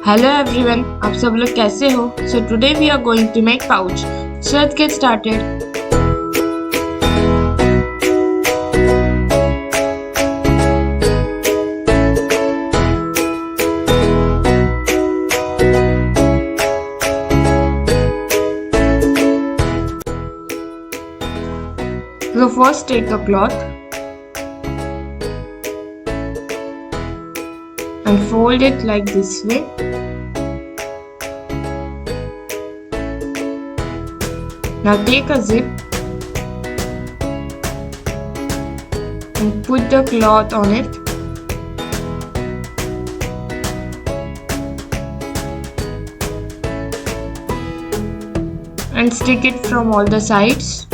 Hello everyone, आप सब लोग कैसे हो? So today we are going to make pouch. So let's get started. So first take a cloth and fold it like this way. Now take a zip and put the cloth on it. And stick it from all the sides.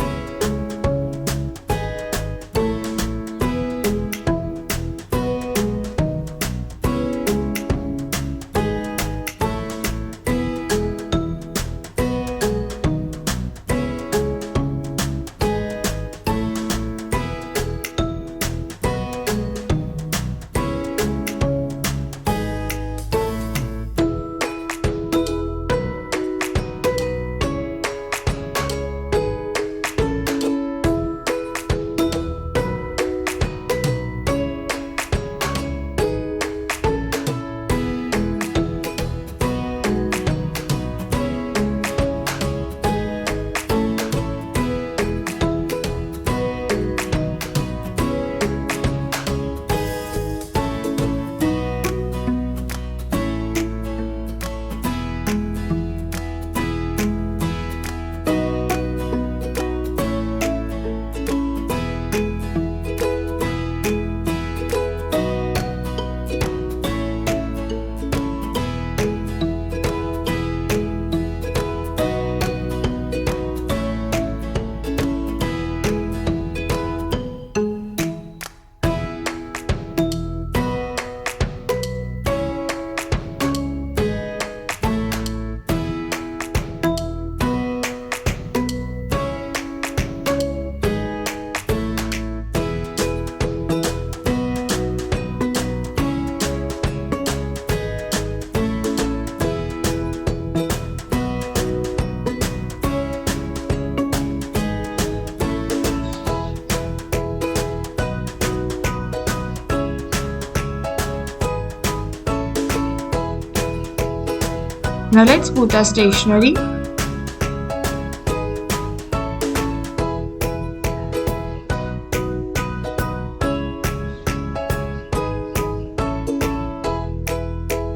Now let's put our stationery.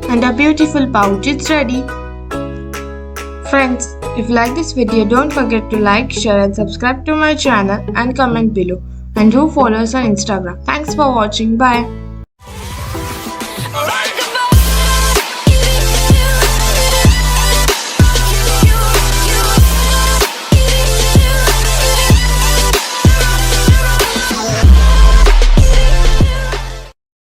And our beautiful pouch is ready. Friends, if you like this video, don't forget to like, share and subscribe to my channel and comment below. And do follow us on Instagram. Thanks for watching. Bye.